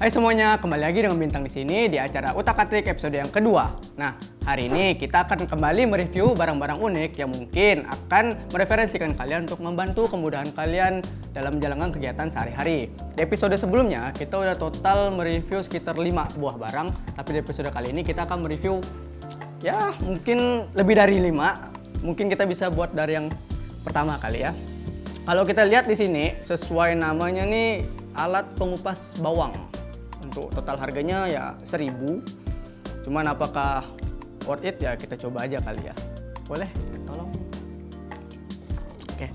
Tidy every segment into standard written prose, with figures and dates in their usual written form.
Hai semuanya, kembali lagi dengan Bintang di sini di acara Utak-Atik episode yang kedua. Nah, hari ini kita akan kembali mereview barang-barang unik yang mungkin akan mereferensikan kalian untuk membantu kemudahan kalian dalam menjalankan kegiatan sehari-hari. Di episode sebelumnya, kita udah total mereview sekitar 5 buah barang, tapi di episode kali ini kita akan mereview ya mungkin lebih dari 5. Mungkin kita bisa buat dari yang pertama kali ya. Kalau kita lihat di sini, sesuai namanya nih, alat pengupas bawang. Untuk total harganya ya 1000. Cuman apakah worth it ya, kita coba aja kali ya. Boleh? Tolong. Oke.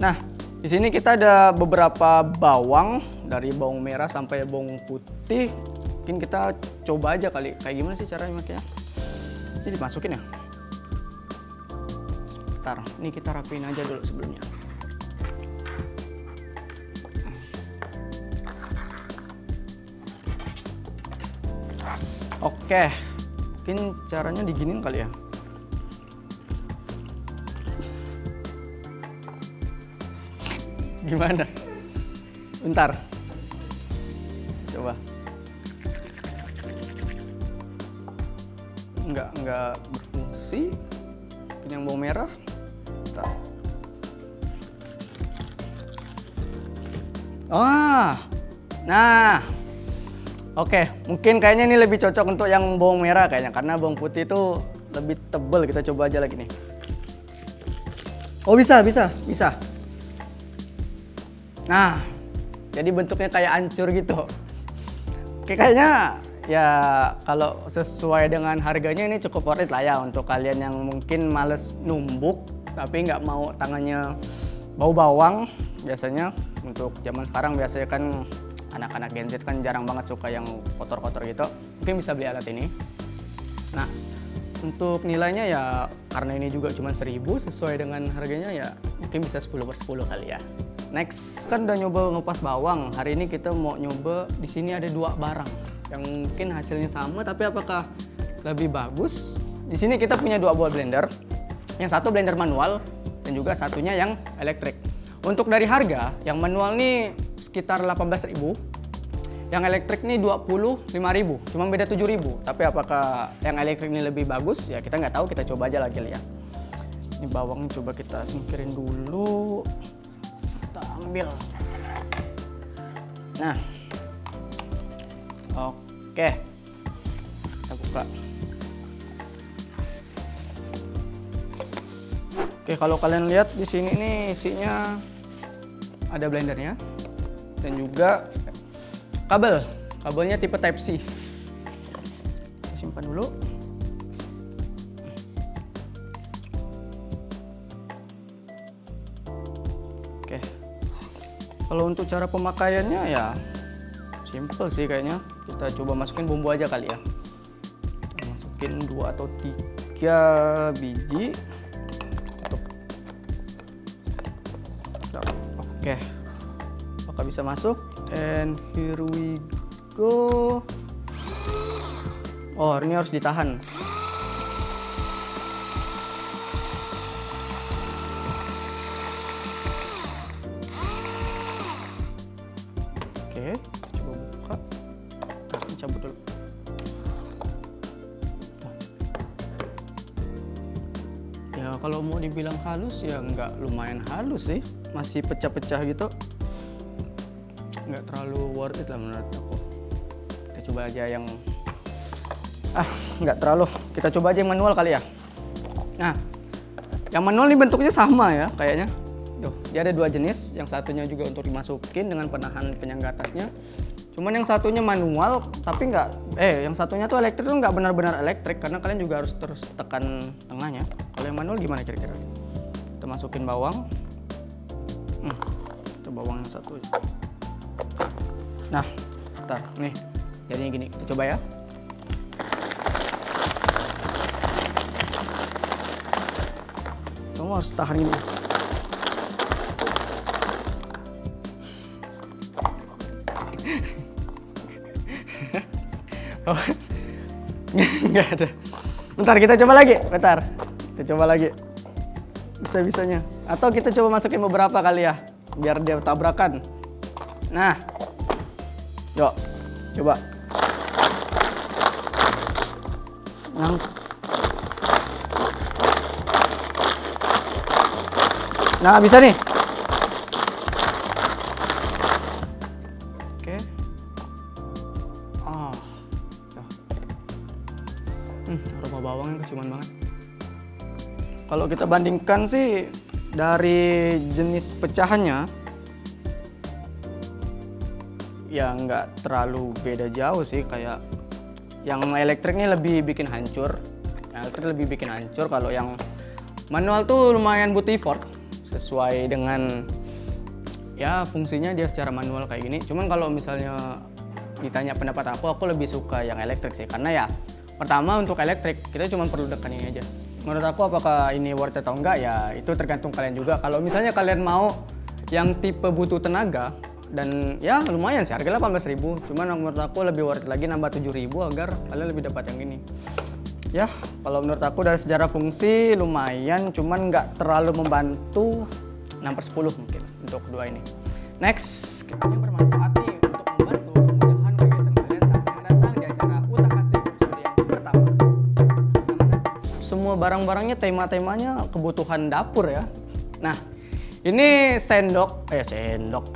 Nah, di sini kita ada beberapa bawang, dari bawang merah sampai bawang putih. Mungkin kita coba aja kali. Kayak gimana sih caranya makanya? Jadi dimasukin ya. Bentar, ini kita rapiin aja dulu sebelumnya. Oke, mungkin caranya diginin kali ya. Gimana? Bentar. Coba. Enggak berfungsi. Mungkin yang bawang merah. Bentar. Nah. Oke, mungkin kayaknya ini lebih cocok untuk yang bawang merah kayaknya, karena bawang putih itu lebih tebal. Kita coba aja lagi nih. Oh bisa. Nah, jadi bentuknya kayak ancur gitu. Oke, kayaknya ya kalau sesuai dengan harganya ini cukup worth it lah ya untuk kalian yang mungkin males numbuk tapi nggak mau tangannya bau bawang. Biasanya untuk zaman sekarang biasanya kan anak-anak Gen Z kan jarang banget suka yang kotor-kotor gitu. Mungkin bisa beli alat ini. Nah, untuk nilainya ya karena ini juga cuma 1000, sesuai dengan harganya ya mungkin bisa 10/10 kali ya. Next, kan udah nyoba ngupas bawang. Hari ini kita mau nyoba, di sini ada 2 barang yang mungkin hasilnya sama tapi apakah lebih bagus. Di sini kita punya 2 buah blender. Yang satu blender manual dan juga satunya yang elektrik. Untuk dari harga, yang manual nih sekitar 18.000, yang elektrik nih 25.000, cuma beda 7.000. Tapi apakah yang elektrik ini lebih bagus? Ya kita nggak tahu, kita coba aja lagi lihat. Ini bawang coba kita singkirin dulu, kita ambil. Nah, oke, kita buka. Oke, kalau kalian lihat di sini nih isinya ada blendernya dan juga kabelnya tipe Type C. Kita simpan dulu. Oke, kalau untuk cara pemakaiannya ya simple sih kayaknya. Kita coba masukin bumbu aja kali ya. Kita masukin 2 atau 3 biji. Oke, apakah bisa masuk? And here we go. Oh, ini harus ditahan. Oke, coba buka. Ini cabut dulu. Ya kalau mau dibilang halus ya nggak lumayan halus sih. Masih pecah-pecah gitu, nggak terlalu worth it lah menurut aku. Kita coba aja yang nggak terlalu, kita coba aja yang manual kali ya. Nah, yang manual ini bentuknya sama ya kayaknya. Dia ada 2 jenis, yang satunya juga untuk dimasukin dengan penahan penyangga atasnya. Cuman yang satunya manual tapi yang satunya tuh elektrik tuh nggak benar-benar elektrik, karena kalian juga harus terus tekan tengahnya. Kalau yang manual gimana kira-kira? Kita masukin bawang. Itu bawang yang satu. Nah, bentar, nih jadinya gini. Kita coba ya. Kamu harus tahan ini. Oh, nggak ada. Bentar, kita coba lagi. Bentar, kita coba lagi. Bisa-bisanya. Atau kita coba masukin beberapa kali ya, biar dia tabrakan. Nah, yuk, Coba. Nah, bisa nih. Oke. Aroma bawangnya keciuman banget. Kalau kita bandingkan sih dari jenis pecahannya, ya nggak terlalu beda jauh sih. Kayak yang elektrik ini lebih bikin hancur. Kalau yang manual tuh lumayan butuh effort sesuai dengan ya fungsinya dia secara manual kayak gini. Cuman kalau misalnya ditanya pendapat aku lebih suka yang elektrik sih, karena ya pertama untuk elektrik kita cuma perlu tekan ini aja. Menurut aku apakah ini worth it atau enggak ya itu tergantung kalian juga. Kalau misalnya kalian mau yang tipe butuh tenaga dan ya lumayan sih harganya 18.000, cuman menurut aku lebih worth it lagi nambah 7.000 agar kalian lebih dapat yang ini. Ya, kalau menurut aku dari sejarah fungsi lumayan, cuman nggak terlalu membantu. 6/10 mungkin untuk kedua ini. Next, yang bermanfaat nih untuk membantu kemudahan kegiatan kalian saat yang datang di acara utak-atik episode yang pertama. Semua barang-barangnya tema-temanya kebutuhan dapur ya. Nah, ini sendok,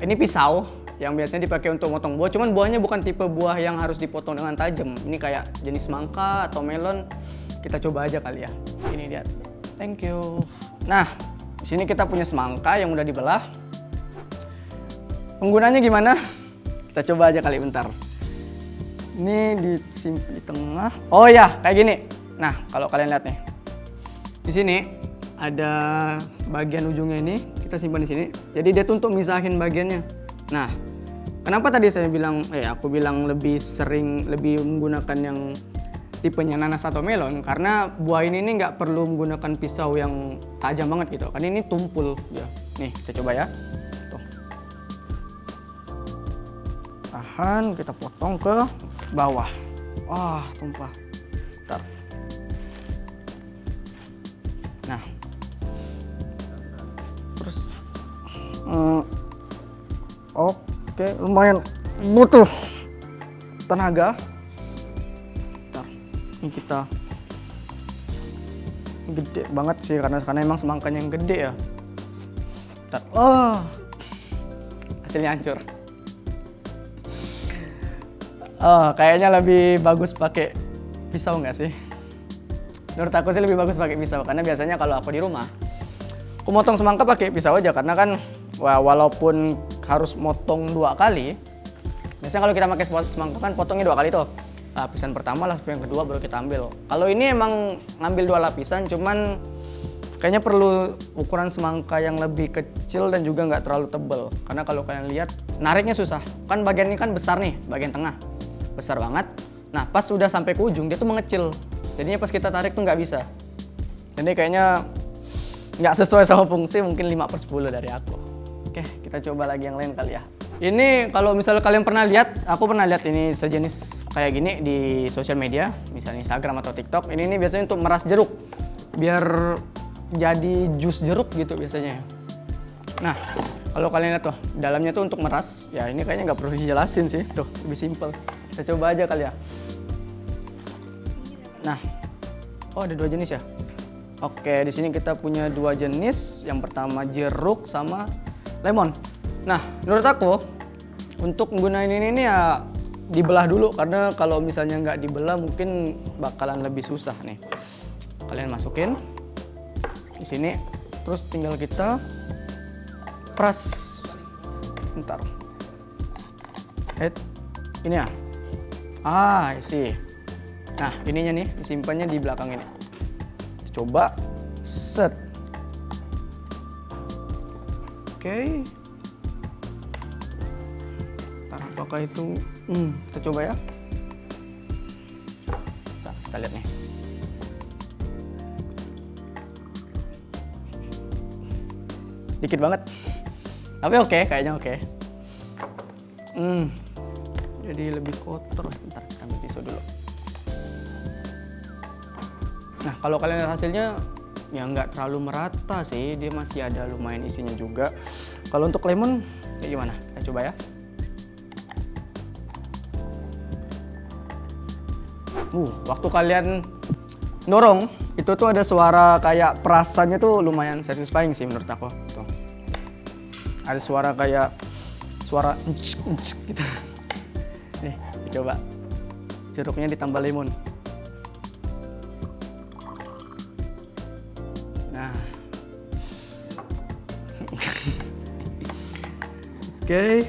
ini pisau yang biasanya dipakai untuk motong buah, cuman buahnya bukan tipe buah yang harus dipotong dengan tajam. Ini kayak jenis mangga atau melon. Kita coba aja kali ya. Ini dia. Thank you. Nah, di sini kita punya semangka yang udah dibelah. Penggunanya gimana? Kita coba aja kali bentar. Ini disimpan di tengah. Oh ya, kayak gini. Nah, kalau kalian lihat nih. Di sini ada bagian ujungnya ini, kita simpan di sini. Jadi dia tuh untuk misahin bagiannya. Nah, kenapa tadi saya bilang, aku bilang lebih menggunakan yang tipenya nanas atau melon, karena buah ini nggak perlu menggunakan pisau yang tajam banget gitu, kan ini tumpul ya. Nih, kita coba ya. Tuh. Tahan, kita potong ke bawah. Wah, tumpah. Bentar. Nah. Terus oke, lumayan butuh tenaga. Bentar, ini kita gede banget sih karena emang semangkanya yang gede ya. Bentar. Hasilnya hancur. Kayaknya lebih bagus pakai pisau nggak sih? Menurut aku sih lebih bagus pakai pisau, karena biasanya kalau aku di rumah aku motong semangka pakai pisau aja, karena kan walaupun harus motong 2 kali. Biasanya kalau kita pakai semangka kan potongnya 2 kali tuh. Lapisan pertama, lapisan yang kedua baru kita ambil. Kalau ini emang ngambil 2 lapisan, cuman kayaknya perlu ukuran semangka yang lebih kecil dan juga nggak terlalu tebal. Karena kalau kalian lihat nariknya susah. Kan bagian ini kan besar nih, bagian tengah besar banget. Nah pas sudah sampai ke ujung dia tuh mengecil. Jadinya pas kita tarik tuh nggak bisa. Jadi kayaknya nggak sesuai sama fungsi, mungkin 5/10 dari aku. Oke, kita coba lagi yang lain kali ya. Ini kalau misalnya kalian pernah lihat, aku pernah lihat ini sejenis kayak gini di sosial media, misalnya Instagram atau TikTok. Ini biasanya untuk meras jeruk, biar jadi jus jeruk gitu biasanya. Nah, kalau kalian lihat tuh, dalamnya tuh untuk meras. Ya ini kayaknya nggak perlu dijelasin sih, tuh lebih simpel. Kita coba aja kali ya. Nah, ada 2 jenis ya. Oke, di sini kita punya 2 jenis. Yang pertama jeruk sama lemon. Nah, menurut aku untuk menggunakan ini ya dibelah dulu, karena kalau misalnya nggak dibelah mungkin bakalan lebih susah nih. Kalian masukin di sini, terus tinggal kita peras. Bentar. Ini ya. Isi. Nah, ininya nih disimpannya di belakang ini. Coba set. Oke. Apakah itu kita coba ya. Nah, kita lihat nih. Dikit banget. Tapi oke, kayaknya oke. Jadi lebih kotor. Bentar, kita ambil tisu dulu. Nah, kalau kalian lihat hasilnya ya nggak terlalu merata sih, dia masih ada lumayan isinya juga. Kalau untuk lemon kayak gimana? Kita coba ya. Waktu kalian dorong, itu tuh ada suara kayak perasaannya tuh lumayan satisfying sih menurut aku. Tuh. Ada suara kayak suara gitu. Nih, coba. Jeruknya ditambah limun. Nah. Oke.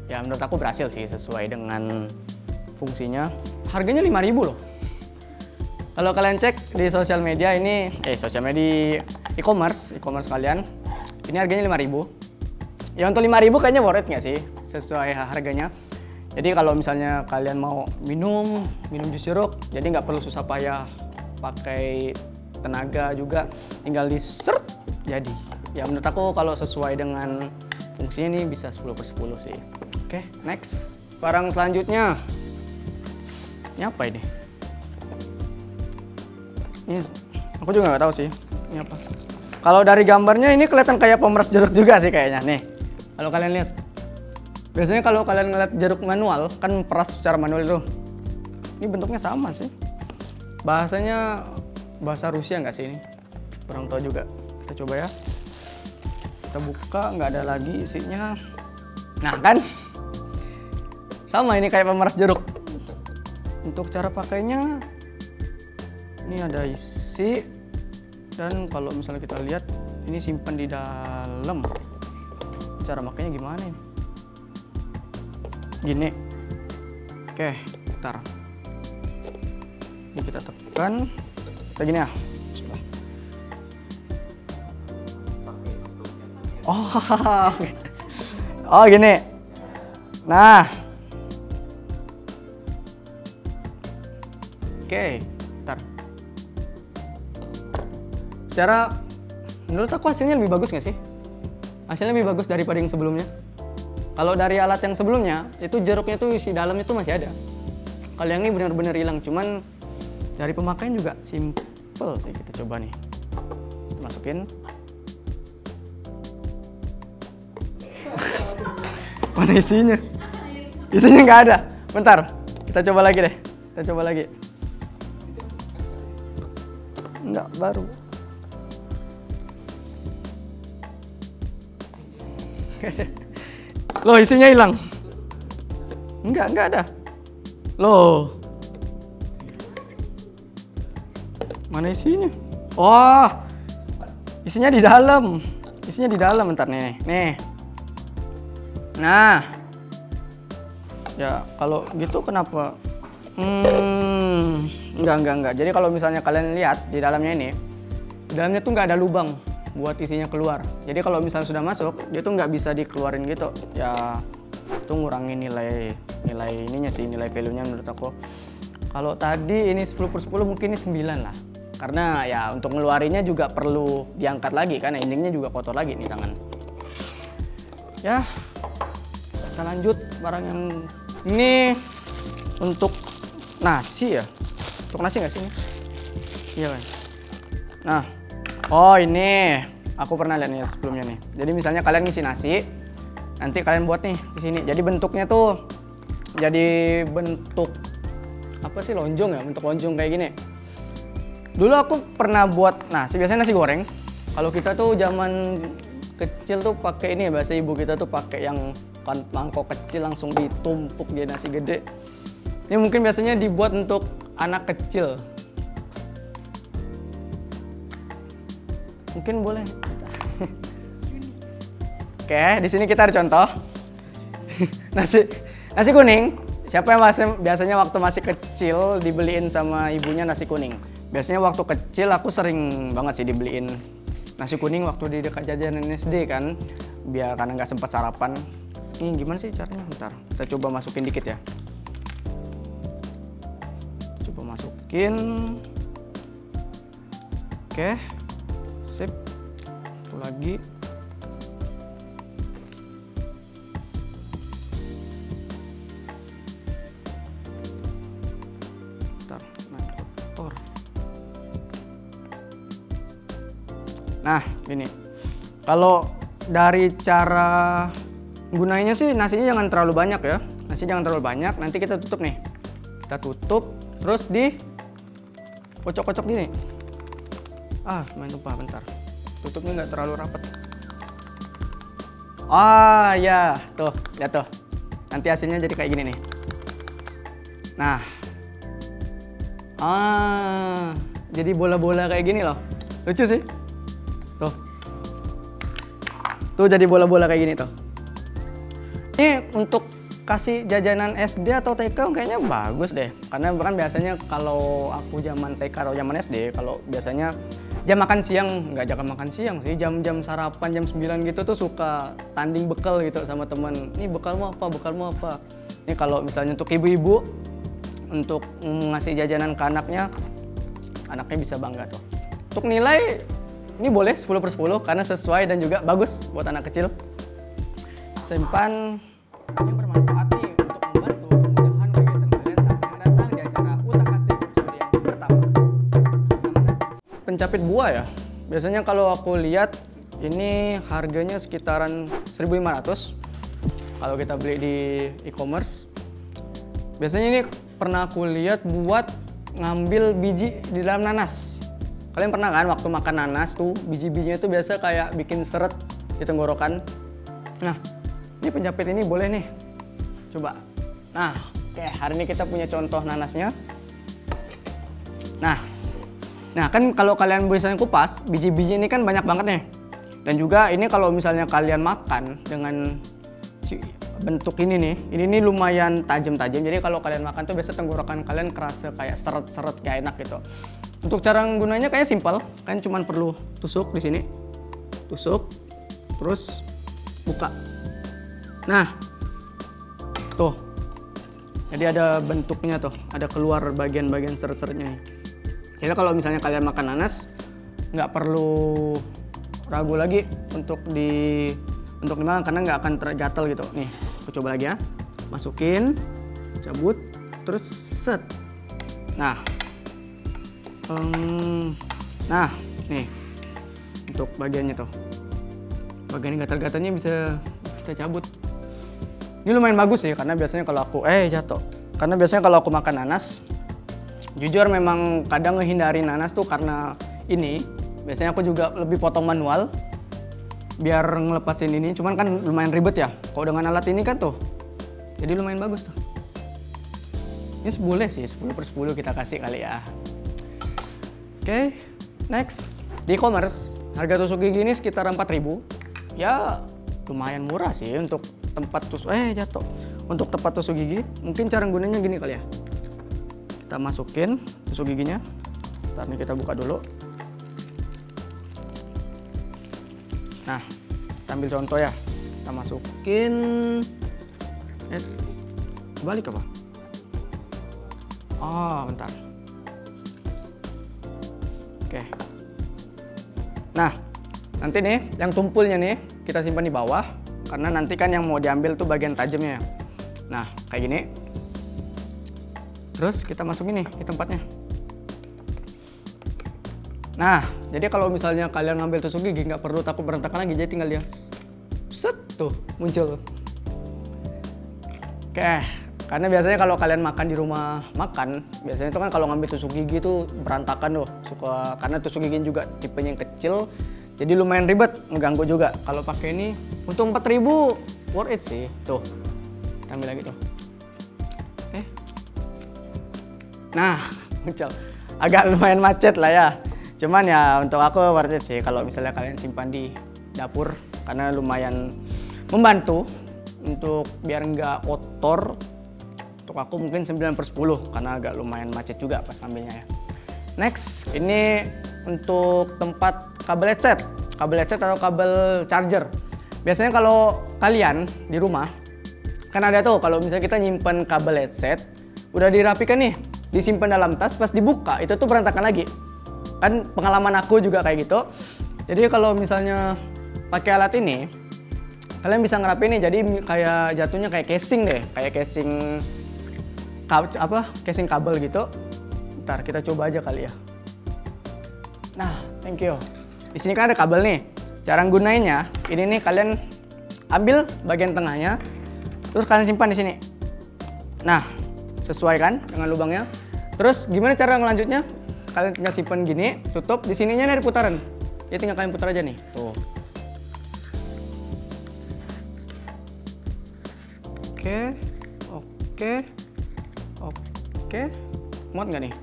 Ya menurut aku berhasil sih sesuai dengan fungsinya. Harganya 5.000 loh. Kalau kalian cek di sosial media ini, sosial media e-commerce kalian, ini harganya 5.000. Ya untuk 5.000 kayaknya worth it nggak sih? Sesuai harganya. Jadi kalau misalnya kalian mau minum jus jeruk, jadi nggak perlu susah payah pakai tenaga juga, tinggal di seret jadi. Ya menurut aku kalau sesuai dengan fungsinya ini bisa 10/10 sih. Oke, next. Barang selanjutnya. Ini apa ini? Ini aku juga nggak tahu sih. Ini apa? Kalau dari gambarnya ini kelihatan kayak pemeras jeruk juga sih kayaknya. Nih, kalau kalian lihat. Biasanya kalau kalian ngeliat jeruk manual, kan peras secara manual itu. Ini bentuknya sama sih. Bahasanya bahasa Rusia nggak sih ini? Kurang tahu juga. Kita coba ya. Kita buka, nggak ada lagi isinya. Nah kan? Sama ini kayak pemeras jeruk. Untuk cara pakainya, ini ada isi. Dan kalau misalnya kita lihat, ini simpan di dalam. Cara makainya gimana ini? Gini. Oke, bentar. Ini kita tekan. Kita gini ya. Oh gini. Nah. Oke, bentar. Secara menurut aku hasilnya lebih bagus nggak sih? Hasilnya lebih bagus daripada yang sebelumnya. Kalau dari alat yang sebelumnya, itu jeruknya tuh isi dalamnya tuh masih ada. Kalau yang ini benar-benar hilang, cuman dari pemakaian juga simple sih. Kita coba nih. Masukin. Mana isinya? Isinya nggak ada. Bentar, kita coba lagi deh. Kita coba lagi. Enggak, baru. Loh, isinya hilang. Enggak ada. Loh. Mana isinya? Oh. Isinya di dalam. Isinya di dalam, bentar nih. Nih. Nah. Ya, kalau gitu kenapa? Enggak. Jadi kalau misalnya kalian lihat di dalamnya ini, di dalamnya tuh nggak ada lubang buat isinya keluar. Jadi kalau misalnya sudah masuk, dia tuh nggak bisa dikeluarin gitu. Ya, itu ngurangin nilai ininya sih, nilai value-nya menurut aku. Kalau tadi ini 10/10 mungkin ini 9 lah. Karena ya untuk ngeluarinnya juga perlu diangkat lagi kan, endingnya juga kotor lagi nih tangan. Ya, kita lanjut barang yang ini untuk nasi ya. Untuk nasi nggak sih ini? Iya kan. Nah, oh ini aku pernah lihat nih sebelumnya nih. Jadi misalnya kalian ngisi nasi, nanti kalian buat nih di sini. Jadi bentuknya tuh jadi bentuk apa sih, lonjong ya, bentuk lonjong kayak gini. Dulu aku pernah buat nasi, biasanya nasi goreng. Kalau kita tuh zaman kecil tuh pakai ini ya, bahasa ibu kita tuh pakai yang mangkok kecil langsung ditumpuk dia nasi gede. Ini mungkin biasanya dibuat untuk anak kecil. Mungkin boleh. Oke, di sini kita ada contoh. Nasi kuning. Siapa yang biasanya waktu masih kecil dibeliin sama ibunya nasi kuning? Biasanya waktu kecil aku sering banget sih dibeliin nasi kuning waktu di dekat jajanan SD kan. Biar karena nggak sempat sarapan. Ini gimana sih caranya? Bentar, kita coba masukin dikit ya. Coba masukin. Oke. Sip. Satu lagi. Bentar, kotor. Nah, gini. Kalau dari cara gunanya sih nasinya jangan terlalu banyak ya. nasi jangan terlalu banyak. Nanti kita tutup nih. Kita tutup, terus di kocok-kocok gini. Main lupa bentar. Tutupnya nggak terlalu rapat. Ya, tuh, lihat tuh. Nanti hasilnya jadi kayak gini nih. Nah, jadi bola-bola kayak gini loh. Lucu sih. Tuh. Tuh jadi bola-bola kayak gini tuh. Ini untuk kasih jajanan SD atau TK kayaknya bagus deh. Karena kan biasanya kalau aku zaman TK atau zaman SD, kalau biasanya jam makan siang, nggak jam makan siang sih, jam-jam sarapan jam 9 gitu tuh suka tanding bekal gitu sama temen. Ini bekalmu apa, bekalmu apa. Ini kalau misalnya untuk ibu-ibu, untuk ngasih jajanan ke anaknya bisa bangga tuh. Untuk nilai, ini boleh 10/10 karena sesuai dan juga bagus buat anak kecil. Simpan yang bermanfaat nih untuk membantu kemudahan kegiatan kalian saat yang datang di acara utak-atik episode yang pertama. Pencapit buah ya. Biasanya kalau aku lihat ini harganya sekitaran 1.500 kalau kita beli di e-commerce. Biasanya ini pernah aku lihat buat ngambil biji di dalam nanas. Kalian pernah kan waktu makan nanas tuh biji-bijinya tuh biasa kayak bikin seret di tenggorokan. Nah, ini penjepit ini boleh nih. Coba. Nah, oke, hari ini kita punya contoh nanasnya. Nah kan kalau kalian biasanya kupas, biji-biji ini kan banyak banget nih. Dan juga ini kalau misalnya kalian makan dengan bentuk ini nih, ini lumayan tajam-tajam. Jadi kalau kalian makan tuh biasa tenggorokan kalian kerasa kayak seret-seret, gak enak gitu. Untuk cara gunanya kayak simpel, kan cuman perlu tusuk di sini, tusuk, terus buka. Nah, tuh, jadi ada bentuknya tuh, ada keluar bagian-bagian seret-seretnya nih. Jadi kalau misalnya kalian makan nanas, nggak perlu ragu lagi untuk dimakan karena nggak akan tergatal gitu. Nih, aku coba lagi ya, masukin, cabut, terus set. Nah, nih untuk bagiannya tuh, bagian gatal-gatalnya bisa kita cabut. Ini lumayan bagus sih karena biasanya kalau aku jatuh. Karena biasanya kalau aku makan nanas, jujur memang kadang ngehindari nanas tuh karena ini. Biasanya aku juga lebih potong manual biar ngelepasin ini. Cuman kan lumayan ribet ya. Kalau dengan alat ini kan tuh, jadi lumayan bagus tuh. Ini boleh sih 10/10 kita kasih kali ya. Oke, next. Di e-commerce, harga tusuk gigi ini sekitar 4.000. Ya, lumayan murah sih untuk tempat tusuk. Jatuh. Untuk tempat tusuk gigi, mungkin cara gunanya gini kali ya. Kita masukin tusuk giginya. Ntar nih kita buka dulu. Nah, kita ambil contoh ya. Kita masukin. Balik apa? Bentar. Oke. Nah, nanti nih yang tumpulnya nih kita simpan di bawah karena nanti kan yang mau diambil tuh bagian tajamnya. Nah, kayak gini. Terus kita masukin nih di tempatnya. Nah, jadi kalau misalnya kalian ngambil tusuk gigi nggak perlu takut berantakan lagi, jadi tinggal dia set tuh muncul. Oke, karena biasanya kalau kalian makan di rumah makan, biasanya itu kan kalau ngambil tusuk gigi tuh berantakan tuh, karena tusuk gigi juga tipenya yang kecil, jadi lumayan ribet, ngeganggu juga. Kalau pakai ini untuk 4.000 worth it sih. Tuh, kita ambil lagi tuh. Nah, muncul. Agak lumayan macet lah ya. Cuman ya untuk aku worth it sih kalau misalnya kalian simpan di dapur karena lumayan membantu untuk biar nggak kotor. Untuk aku mungkin 9/10 karena agak lumayan macet juga pas ngambilnya ya. Next, ini untuk tempat kabel headset. Kabel headset atau kabel charger. Biasanya kalau kalian di rumah kan ada tuh kalau misalnya kita nyimpen kabel headset udah dirapikan nih, disimpan dalam tas, pas dibuka itu tuh berantakan lagi. Kan pengalaman aku juga kayak gitu. Jadi kalau misalnya pakai alat ini, kalian bisa ngerapin nih, jadi kayak jatuhnya kayak casing deh, kayak casing casing kabel gitu. Ntar kita coba aja kali ya. Nah, thank you. Di sini kan ada kabel nih. Cara gunainnya, ini nih kalian ambil bagian tengahnya, terus kalian simpan di sini. Nah, sesuai kan dengan lubangnya. Terus gimana cara ngelanjutnya? Kalian tinggal simpan gini, tutup. Di sininya ada putaran. Ya tinggal kalian putar aja nih. Tuh. Oke. Muat nggak nih?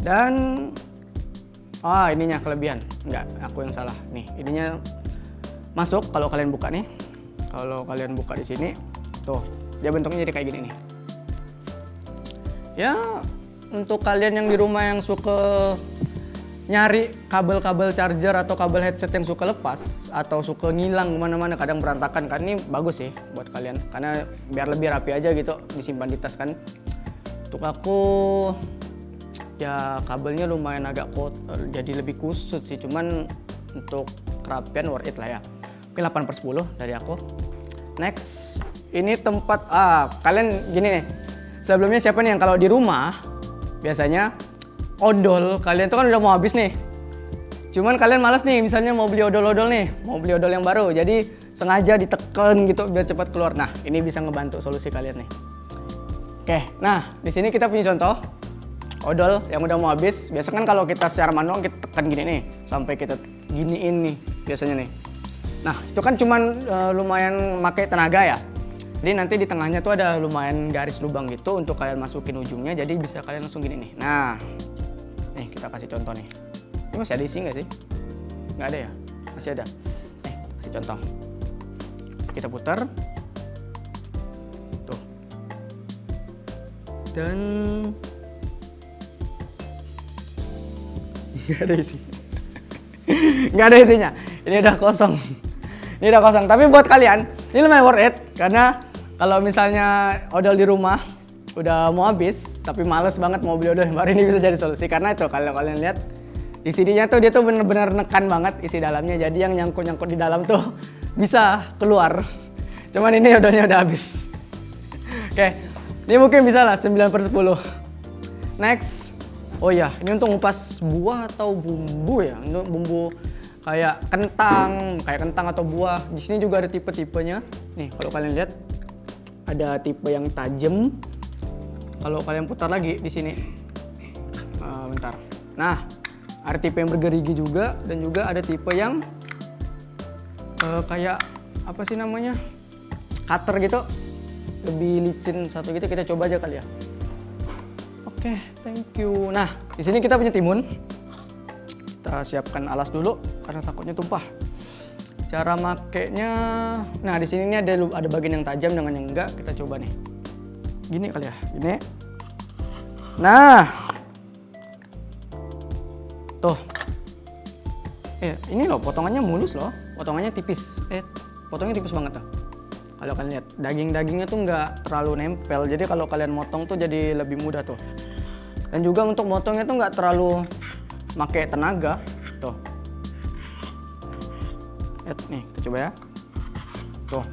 Dan ininya kelebihan. Enggak, aku yang salah. Nih, ininya masuk kalau kalian buka nih. Kalau kalian buka di sini, tuh, dia bentuknya jadi kayak gini nih. Ya, untuk kalian yang di rumah yang suka nyari kabel-kabel charger atau kabel headset yang suka lepas atau suka ngilang kemana-mana, kadang berantakan kan, ini bagus sih buat kalian karena biar lebih rapi aja gitu disimpan di tas kan. Untuk aku ya kabelnya lumayan agak jadi lebih kusut sih, cuman untuk kerapian worth it lah ya. Oke, 8/10 dari aku. Next, ini tempat kalian gini nih. Sebelumnya siapa nih yang kalau di rumah biasanya odol kalian tuh kan udah mau habis nih. Cuman kalian malas nih, misalnya mau beli odol-odol nih, mau beli odol yang baru. Jadi sengaja diteken gitu biar cepat keluar. Nah, ini bisa ngebantu solusi kalian nih. Oke, nah di sini kita punya contoh odol yang udah mau habis. Biasa kan kalau kita secara manual kita tekan gini nih, sampai kita giniin nih biasanya nih. Nah, itu kan cuman lumayan pakai tenaga ya. Jadi nanti di tengahnya tuh ada lumayan garis lubang gitu untuk kalian masukin ujungnya. Jadi bisa kalian langsung gini nih. Nah, nih kita kasih contoh nih. Ini masih ada isi nggak sih? Nggak ada ya? Masih ada. Nih, kasih contoh. Kita putar. Tuh. Dan nggak ada isinya. Nggak ada isinya. Ini udah kosong. Ini udah kosong. Tapi buat kalian, ini lumayan worth it. Karena kalau misalnya odol di rumah udah mau habis, tapi males banget mau beli odol yang baru, ini bisa jadi solusi. Karena itu kalau kalian lihat di sininya tuh dia tuh bener-bener nekan banget isi dalamnya. Jadi yang nyangkut-nyangkut di dalam tuh bisa keluar. Cuman ini odolnya udah habis. Oke, ini mungkin bisa lah 9/10. Next. Oh ya, ini untuk ngupas buah atau bumbu ya. Untuk bumbu kayak kentang atau buah. Di sini juga ada tipe-tipenya. Nih, kalau kalian lihat ada tipe yang tajam. Kalau kalian putar lagi di sini, bentar. Nah, ada tipe yang bergerigi juga dan juga ada tipe yang kayak apa sih namanya, cutter gitu, lebih licin satu gitu. Kita coba aja kali ya. Oke, thank you. Nah, di sini kita punya timun. Kita siapkan alas dulu karena takutnya tumpah. Cara makainya, nah di sini ada bagian yang tajam dengan yang enggak. Kita coba nih. Gini kali ya, gini. Nah, tuh. Ini loh potongannya mulus loh, potongannya tipis. Potongnya tipis banget tuh. Kalau kalian lihat, daging-dagingnya tuh nggak terlalu nempel. Jadi kalau kalian motong tuh jadi lebih mudah tuh. Dan juga untuk motongnya tuh nggak terlalu pakai tenaga. Tuh. Nih, kita coba ya. Tuh.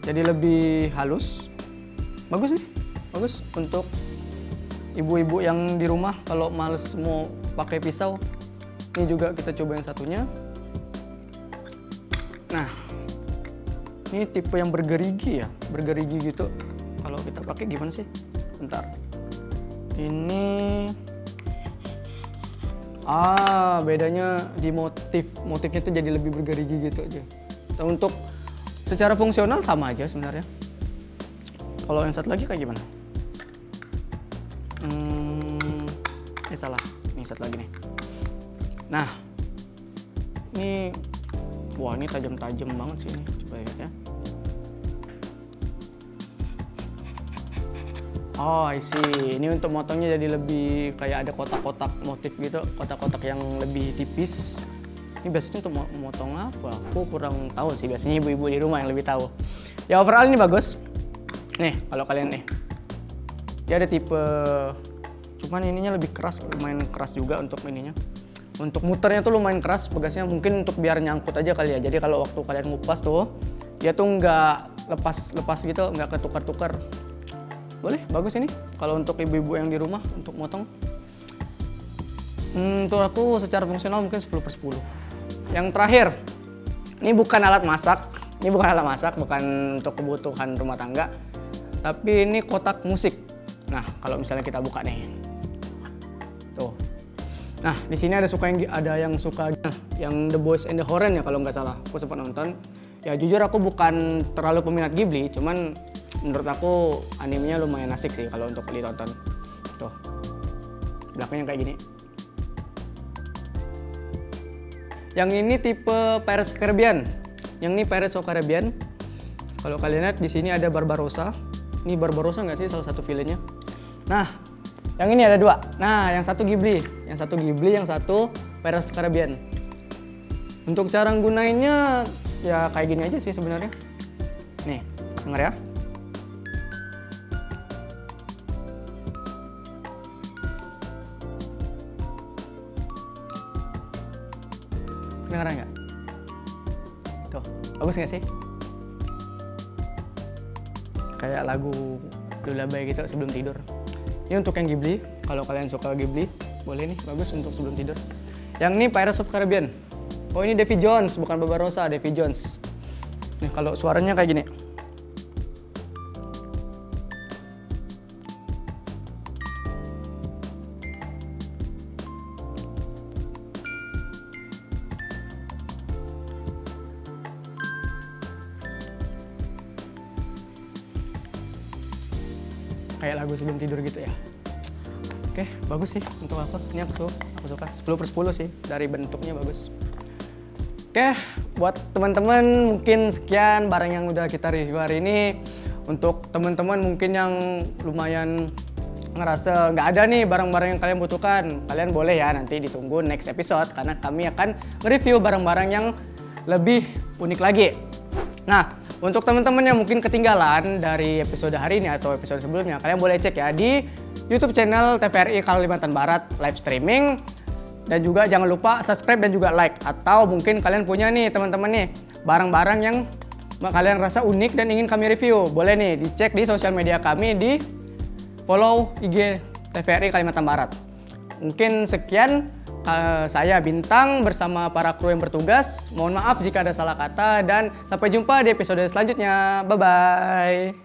Jadi lebih halus. Bagus nih. Bagus untuk ibu-ibu yang di rumah kalau males mau pakai pisau. Ini juga kita coba yang satunya. Nah, ini tipe yang bergerigi ya, bergerigi gitu. Kalau kita pakai gimana sih? Bentar. Ini bedanya di motifnya tuh jadi lebih bergerigi gitu aja. Dan untuk secara fungsional sama aja sebenarnya. Kalau yang satu lagi kayak gimana? Salah. Ini satu lagi nih. Nah, ini wah, ini tajam-tajam banget sih ini. Coba lihat ya. Oh, I see. Ini untuk motongnya jadi lebih kayak ada kotak-kotak motif gitu, kotak-kotak yang lebih tipis. Ini biasanya untuk motong apa? Aku kurang tahu sih, biasanya ibu-ibu di rumah yang lebih tahu. Ya overall ini bagus. Nih, kalau kalian nih. Dia ada tipe, cuman ininya lebih keras, lumayan keras juga untuk ininya. Untuk muternya tuh lumayan keras, bagasnya mungkin untuk biar nyangkut aja kali ya. Jadi kalau waktu kalian ngupas tuh, dia tuh nggak lepas gitu, nggak ketukar-tukar. Boleh, bagus ini kalau untuk ibu-ibu yang di rumah untuk motong. Untuk aku secara fungsional mungkin 10/10. Yang terakhir, ini bukan alat masak, Ini bukan alat masak, bukan untuk kebutuhan rumah tangga, tapi ini kotak musik. Nah, kalau misalnya kita buka nih, tuh. Nah, di sini ada yang suka yang The Boys and the Heron ya kalau nggak salah. Aku sempat nonton. Ya jujur aku bukan terlalu peminat Ghibli, cuman menurut aku animenya lumayan asik sih kalau untuk ditonton. Tuh, belakangnya kayak gini. Yang ini tipe Pirates of Caribbean. Yang ini Pirates of Caribbean. Kalau kalian lihat di sini ada Barbarossa. Ini Barbarossa nggak sih salah satu villainnya? Nah, yang ini ada dua. Nah, yang satu Ghibli, yang satu Pirates of Caribbean. Untuk cara gunainnya ya kayak gini aja sih sebenarnya. Nih, denger ya. Kedengeran nggak? Tuh, bagus nggak sih? Kayak lagu lullaby gitu sebelum tidur. Ini untuk yang Ghibli, kalau kalian suka Ghibli, boleh nih, bagus untuk sebelum tidur. Yang ini Pirates of Caribbean. Oh ini Davy Jones, bukan Barbarossa, Davy Jones. Nih kalau suaranya kayak gini. Kayak lagu sebelum tidur gitu ya. Oke, bagus sih untuk aku. Ini aku suka 10/10 sih, dari bentuknya bagus. Oke, buat teman-teman mungkin sekian barang yang udah kita review hari ini. Untuk teman-teman mungkin yang lumayan ngerasa nggak ada nih barang-barang yang kalian butuhkan, kalian boleh ya nanti ditunggu next episode karena kami akan nge-review barang-barang yang lebih unik lagi. Nah, untuk teman-teman yang mungkin ketinggalan dari episode hari ini atau episode sebelumnya, kalian boleh cek ya di YouTube channel TVRI Kalimantan Barat live streaming. Dan juga jangan lupa subscribe dan juga like. Atau mungkin kalian punya nih teman-teman nih barang-barang yang kalian rasa unik dan ingin kami review. Boleh nih dicek di sosial media kami, di follow IG TVRI Kalimantan Barat. Mungkin sekian. Saya Bintang bersama para kru yang bertugas. Mohon maaf jika ada salah kata dan sampai jumpa di episode selanjutnya. Bye-bye.